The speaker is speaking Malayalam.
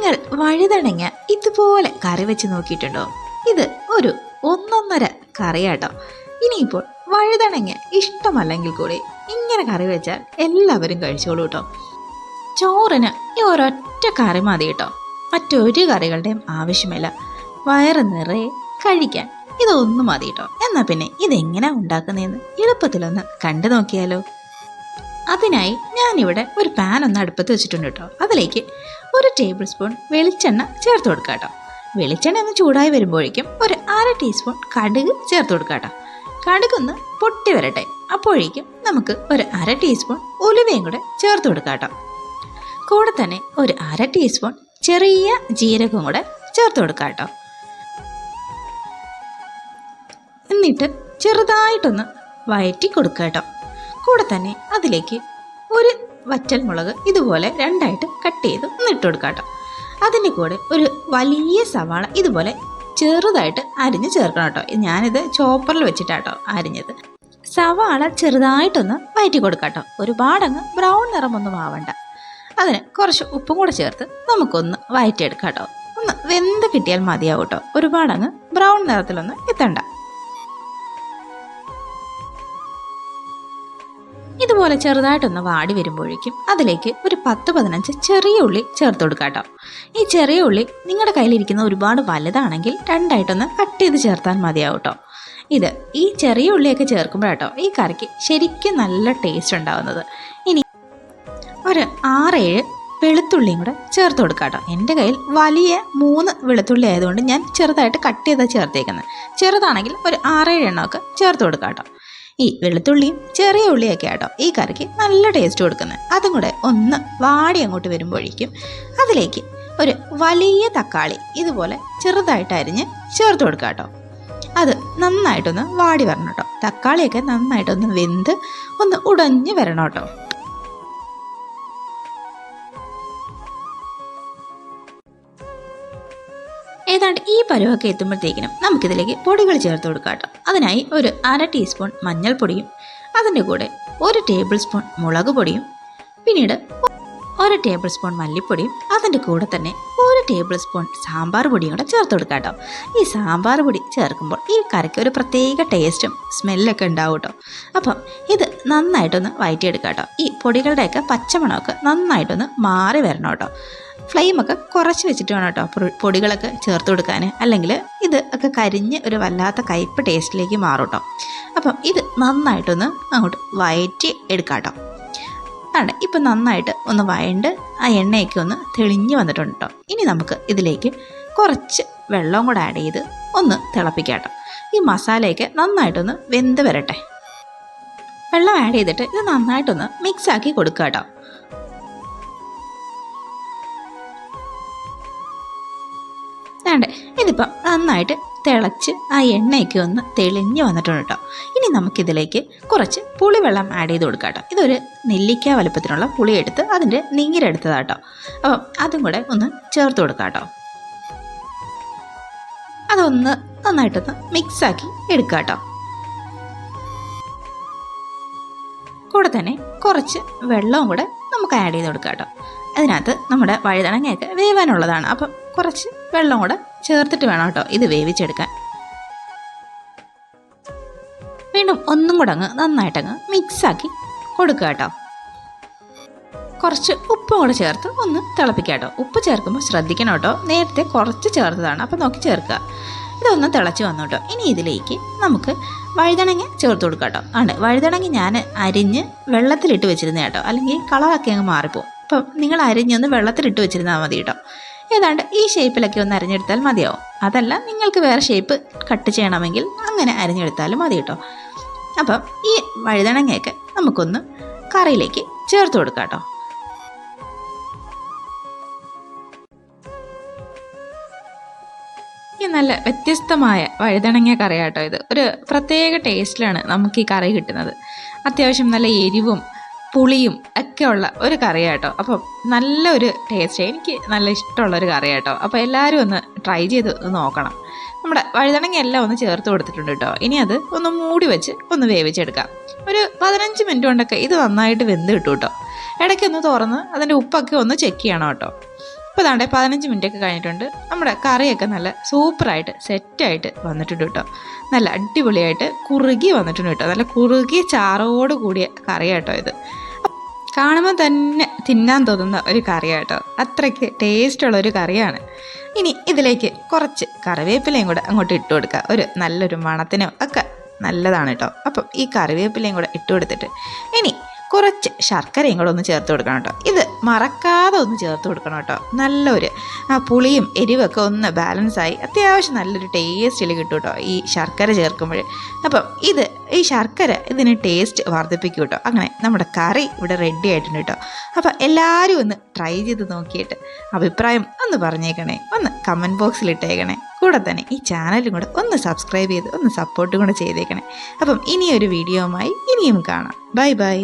നിങ്ങൾ വഴുതണങ്ങ ഇതുപോലെ കറി വെച്ച് നോക്കിയിട്ടുണ്ടോ? ഇത് ഒരു ഒന്നൊന്നര കറിയാട്ടോ. ഇനിയിപ്പോൾ വഴുതണങ്ങ ഇഷ്ടമല്ലെങ്കിൽ കൂടി ഇങ്ങനെ കറി വെച്ചാൽ എല്ലാവരും കഴിച്ചോളൂ കേട്ടോ. ചോറിന് ഈ ഒരൊറ്റ കറി മതി കേട്ടോ. മറ്റൊരു കറികളുടെയും ആവശ്യമില്ല. വയറ് നിറയെ കഴിക്കാൻ ഇതൊന്നും മതി കേട്ടോ. എന്നാൽ പിന്നെ ഇതെങ്ങനെയാണ് ഉണ്ടാക്കുന്നതെന്ന് എളുപ്പത്തിലൊന്ന് കണ്ടു നോക്കിയാലോ. അതിനായി ഞാനിവിടെ ഒരു പാൻ ഒന്ന് അടുപ്പത്ത് വെച്ചിട്ടുണ്ട് കേട്ടോ. അതിലേക്ക് 1 ടേബിൾ സ്പൂൺ വെളിച്ചെണ്ണ ചേർത്ത് കൊടുക്കാം കേട്ടോ. വെളിച്ചെണ്ണ ഒന്ന് ചൂടായി വരുമ്പോഴേക്കും ഒരു 1/2 ടീസ്പൂൺ കടുക് ചേർത്ത് കൊടുക്കാം കേട്ടോ. കടുകൊന്ന് പൊട്ടി വരട്ടെ. അപ്പോഴേക്കും നമുക്ക് ഒരു 1/2 ടീസ്പൂൺ ഉലുവയും കൂടെ ചേർത്ത് കൊടുക്കാം കേട്ടോ. കൂടെ തന്നെ ഒരു 1/2 ടീസ്പൂൺ ചെറിയ ജീരകവും കൂടെ ചേർത്ത് കൊടുക്കാം കേട്ടോ. എന്നിട്ട് ചെറുതായിട്ടൊന്ന് വഴറ്റി കൊടുക്കുക കേട്ടോ. കൂടെ തന്നെ അതിലേക്ക് ഒരു വറ്റൽ മുളക് ഇതുപോലെ 2ആയിട്ട് കട്ട് ചെയ്ത് ഇട്ട് കൊടുക്കാം കേട്ടോ. അതിൻ്റെ കൂടെ ഒരു വലിയ സവാള ഇതുപോലെ ചെറുതായിട്ട് അരിഞ്ഞ് ചേർക്കണം കേട്ടോ. ഞാനിത് ചോപ്പറിൽ വെച്ചിട്ടാട്ടോ അരിഞ്ഞത്. സവാള ചെറുതായിട്ടൊന്ന് വഴറ്റി കൊടുക്കാം കേട്ടോ. ഒരുപാടങ്ങ് ബ്രൗൺ നിറമൊന്നും ആവണ്ട. അതിന് കുറച്ച് ഉപ്പും കൂടെ ചേർത്ത് നമുക്കൊന്ന് വഴറ്റിയെടുക്കാം കേട്ടോ. ഒന്ന് വെന്ത് കിട്ടിയാൽ മതിയാവും കേട്ടോ. ഒരുപാടങ്ങ് ബ്രൗൺ നിറത്തിലൊന്നും എത്തണ്ട. ഇതുപോലെ ചെറുതായിട്ടൊന്ന് വാടി വരുമ്പോഴേക്കും അതിലേക്ക് ഒരു 10-15 ചെറിയ ഉള്ളി ചേർത്ത് കൊടുക്കാം കേട്ടോ. ഈ ചെറിയ ഉള്ളി നിങ്ങളുടെ കയ്യിലിരിക്കുന്ന ഒരുപാട് വലുതാണെങ്കിൽ 2ആയിട്ടൊന്ന് കട്ട് ചെയ്ത് ചേർത്താൽ മതിയാവും കേട്ടോ. ഈ ചെറിയ ഉള്ളിയൊക്കെ ചേർക്കുമ്പോഴാട്ടോ ഈ കറിക്ക് ശരിക്കും നല്ല ടേസ്റ്റ് ഉണ്ടാകുന്നത്. ഇനി ഒരു 6-7 വെളുത്തുള്ളിയും കൂടെ ചേർത്ത് കൊടുക്കാം കേട്ടോ. എൻ്റെ കയ്യിൽ വലിയ 3 വെളുത്തുള്ളി ആയതുകൊണ്ട് ഞാൻ ചെറുതായിട്ട് കട്ട് ചെയ്താൽ ചേർത്തേക്കുന്നത്. ചെറുതാണെങ്കിൽ ഒരു 6-7 എണ്ണമൊക്കെ ചേർത്ത് കൊടുക്കാം കേട്ടോ. ഈ വെളുത്തുള്ളിയും ചെറിയ ഉള്ളിയൊക്കെ ആട്ടോ ഈ കറിക്ക് നല്ല ടേസ്റ്റ് കൊടുക്കുന്നത്. അതും കൂടെ ഒന്ന് വാടി അങ്ങോട്ട് വരുമ്പോഴേക്കും അതിലേക്ക് ഒരു വലിയ തക്കാളി ഇതുപോലെ ചെറുതായിട്ട് അരിഞ്ഞ് ചേർത്ത് കൊടുക്കാം കേട്ടോ. അത് നന്നായിട്ടൊന്ന് വാടി വരണം കേട്ടോ. തക്കാളിയൊക്കെ നന്നായിട്ടൊന്ന് വെന്ത് ഒന്ന് ഉടഞ്ഞ് വരണം കേട്ടോ. ഏതാണ്ട് ഈ പരുവൊക്കെ എത്തുമ്പോഴത്തേക്കിനും നമുക്കിതിലേക്ക് പൊടികൾ ചേർത്ത് കൊടുക്കാം കേട്ടോ. അതിനായി ഒരു 1/2 ടീസ്പൂൺ മഞ്ഞൾപ്പൊടിയും അതിൻ്റെ കൂടെ 1 ടേബിൾ സ്പൂൺ മുളക് പൊടിയും പിന്നീട് 1 ടേബിൾ സ്പൂൺ മല്ലിപ്പൊടിയും അതിൻ്റെ കൂടെ തന്നെ 1 ടേബിൾ സ്പൂൺ സാമ്പാർ പൊടിയും കൂടെ ചേർത്ത് കൊടുക്കാം കേട്ടോ. ഈ സാമ്പാർ പൊടി ചേർക്കുമ്പോൾ ഈ കറിക്ക് ഒരു പ്രത്യേക ടേസ്റ്റും സ്മെല്ലൊക്കെ ഉണ്ടാവും കേട്ടോ. അപ്പം ഇത് നന്നായിട്ടൊന്ന് വഴറ്റിയെടുക്കാം കേട്ടോ. ഈ പൊടികളുടെയൊക്കെ പച്ചമണമൊക്കെ നന്നായിട്ടൊന്ന് മാറി വരണം കേട്ടോ. ഫ്ലെയിമൊക്കെ കുറച്ച് വെച്ചിട്ട് വേണം കേട്ടോ പൊടികളൊക്കെ ചേർത്ത് കൊടുക്കാൻ. അല്ലെങ്കിൽ ഇത് ഒക്കെ കരിഞ്ഞ് ഒരു വല്ലാത്ത കയ്പ്പ് ടേസ്റ്റിലേക്ക് മാറും കേട്ടോ. അപ്പം ഇത് നന്നായിട്ടൊന്ന് അങ്ങോട്ട് വഴറ്റി എടുക്കാം കേട്ടോ. ആണ് ഇപ്പം നന്നായിട്ട് ഒന്ന് വഴണ്ട് ആ എണ്ണയൊക്കെ ഒന്ന് തെളിഞ്ഞ് വന്നിട്ടുണ്ട് കേട്ടോ. ഇനി നമുക്ക് ഇതിലേക്ക് കുറച്ച് വെള്ളവും കൂടെ ആഡ് ചെയ്ത് ഒന്ന് തിളപ്പിക്കാം കേട്ടോ. ഈ മസാലയൊക്കെ നന്നായിട്ടൊന്ന് വെന്ത് വരട്ടെ. വെള്ളം ആഡ് ചെയ്തിട്ട് ഇത് നന്നായിട്ടൊന്ന് മിക്സാക്കി കൊടുക്കുക കേട്ടോ. ഇതിപ്പം നന്നായിട്ട് തിളച്ച് ആ എണ്ണയൊക്കെ ഒന്ന് തെളിഞ്ഞ് വന്നിട്ടുണ്ട് കേട്ടോ. ഇനി നമുക്കിതിലേക്ക് കുറച്ച് പുളിവെള്ളം ആഡ് ചെയ്ത് കൊടുക്കാം കേട്ടോ. ഇതൊരു നെല്ലിക്ക വലുപ്പത്തിനുള്ള പുളി എടുത്ത് അതിൻ്റെ നീരെടുത്തതാട്ടോ. അപ്പം അതും കൂടെ ഒന്ന് ചേർത്ത് കൊടുക്കാം കേട്ടോ. അതൊന്ന് നന്നായിട്ടൊന്ന് മിക്സാക്കി എടുക്കാം കേട്ടോ. കൂടെ തന്നെ കുറച്ച് വെള്ളവും കൂടെ നമുക്ക് ആഡ് ചെയ്ത് കൊടുക്കാം കേട്ടോ. അതിനകത്ത് നമ്മുടെ വഴുതനങ്ങയൊക്കെ വേവാനുള്ളതാണ്. അപ്പം കുറച്ച് വെള്ളം കൂടെ ചേർത്തിട്ട് വേണം കേട്ടോ ഇത് വേവിച്ചെടുക്കാൻ. വീണ്ടും ഒന്നും കൂടെ നന്നായിട്ടങ്ങ് മിക്സാക്കി കൊടുക്കുക കേട്ടോ. കുറച്ച് ഉപ്പും കൂടെ ചേർത്ത് ഒന്ന് തിളപ്പിക്കുക കേട്ടോ. ഉപ്പ് ചേർക്കുമ്പോൾ ശ്രദ്ധിക്കണം കേട്ടോ. നേരത്തെ കുറച്ച് ചേർത്തതാണ്, അപ്പം നോക്കി ചേർക്കുക. ഇതൊന്ന് തിളച്ച് വന്നു കേട്ടോ. ഇനി ഇതിലേക്ക് നമുക്ക് വഴുതനങ്ങ ചേർത്ത് കൊടുക്കാം കേട്ടോ. വഴുതനങ്ങ ഞാൻ അരിഞ്ഞ് വെള്ളത്തിലിട്ട് വെച്ചിരുന്ന കേട്ടോ. അല്ലെങ്കിൽ കളറൊക്കെ അങ്ങ് മാറിപ്പോവും. അപ്പം നിങ്ങൾ അരിഞ്ഞൊന്ന് വെള്ളത്തിലിട്ട് വെച്ചിരുന്നാൽ മതി കേട്ടോ. ഏതാണ്ട് ഈ ഷേപ്പിലൊക്കെ ഒന്ന് അരിഞ്ഞെടുത്താൽ മതിയാവും. അതല്ല നിങ്ങൾക്ക് വേറെ ഷേപ്പ് കട്ട് ചെയ്യണമെങ്കിൽ അങ്ങനെ അരിഞ്ഞെടുത്താലും മതി കേട്ടോ. അപ്പം ഈ വഴുതനങ്ങയൊക്കെ നമുക്കൊന്ന് കറിയിലേക്ക് ചേർത്ത് കൊടുക്കാം കേട്ടോ. ഈ നല്ല വ്യത്യസ്തമായ വഴുതനങ്ങ കറിയാട്ടോ ഇത്. ഒരു പ്രത്യേക ടേസ്റ്റിലാണ് നമുക്ക് ഈ കറി കിട്ടുന്നത്. അത്യാവശ്യം നല്ല എരിവും പുളിയും ഒക്കെ ഉള്ള ഒരു കറിയാട്ടോ. അപ്പം നല്ലൊരു ടേസ്റ്റ്, എനിക്ക് നല്ല ഇഷ്ടമുള്ളൊരു കറിയാട്ടോ. അപ്പോൾ എല്ലാവരും ഒന്ന് ട്രൈ ചെയ്ത് നോക്കണം. നമ്മുടെ വഴുതനങ്ങ എല്ലാം ഒന്ന് ചേർത്ത് കൊടുത്തിട്ടുണ്ട് കേട്ടോ. ഇനി അത് ഒന്ന് മൂടി വെച്ച് ഒന്ന് വേവിച്ചെടുക്കാം. ഒരു 15 മിനിറ്റ് കൊണ്ടൊക്കെ ഇത് നന്നായിട്ട് വെന്ത് കിട്ടും കേട്ടോ. ഇടയ്ക്കൊന്ന് തുറന്ന് അതിൻ്റെ ഉപ്പൊക്കെ ഒന്ന് ചെക്ക് ചെയ്യണം കേട്ടോ. അപ്പോൾ താണ്ടെ 15 മിനിറ്റൊക്കെ കഴിഞ്ഞിട്ടുണ്ട്. നമ്മുടെ കറിയൊക്കെ നല്ല സൂപ്പറായിട്ട് സെറ്റായിട്ട് വന്നിട്ടുണ്ട് കേട്ടോ. നല്ല അടിപൊളിയായിട്ട് കുറുകി വന്നിട്ടുണ്ട് കേട്ടോ. നല്ല കുറുകിയ ചാറോട് കൂടിയ കറിയാട്ടോ ഇത്. കാണുമ്പോൾ തന്നെ തിന്നാൻ തോന്നുന്ന ഒരു കറിയാട്ടോ. അത്രയ്ക്ക് ടേസ്റ്റുള്ള ഒരു കറിയാണ്. ഇനി ഇതിലേക്ക് കുറച്ച് കറിവേപ്പിലയും കൂടെ അങ്ങോട്ട് ഇട്ട് കൊടുക്കുക. ഒരു നല്ലൊരു മണത്തിനും ഒക്കെ നല്ലതാണ് കേട്ടോ. അപ്പം ഈ കറിവേപ്പിലയും കൂടെ ഇട്ട് കൊടുത്തിട്ട് ഇനി കുറച്ച് ശർക്കരയും കൂടെ ഒന്ന് ചേർത്ത് കൊടുക്കണം കേട്ടോ. ഇത് മറക്കാതെ ഒന്ന് ചേർത്ത് കൊടുക്കണം കേട്ടോ. നല്ലൊരു പുളിയും എരിവൊക്കെ ഒന്ന് ബാലൻസായി അത്യാവശ്യം നല്ലൊരു ടേസ്റ്റിൽ കിട്ടും കേട്ടോ ഈ ശർക്കര ചേർക്കുമ്പോൾ. അപ്പം ഈ ശർക്കര ഇതിന് ടേസ്റ്റ് വർദ്ധിപ്പിക്കും കേട്ടോ. അങ്ങനെ നമ്മുടെ കറി ഇവിടെ റെഡി ആയിട്ടുണ്ട് കേട്ടോ. അപ്പം എല്ലാവരും ഒന്ന് ട്രൈ ചെയ്ത് നോക്കിയിട്ട് അഭിപ്രായം ഒന്ന് പറഞ്ഞേക്കണേ, ഒന്ന് കമൻറ്റ് ബോക്സിൽ ഇട്ടേക്കണേ. കൂടെ തന്നെ ഈ ചാനലും കൂടെ ഒന്ന് സബ്സ്ക്രൈബ് ചെയ്ത് ഒന്ന് സപ്പോർട്ടും കൂടെ ചെയ്തേക്കണേ. അപ്പം ഇനിയൊരു വീഡിയോയുമായി ഇനിയും കാണാം. Bye bye.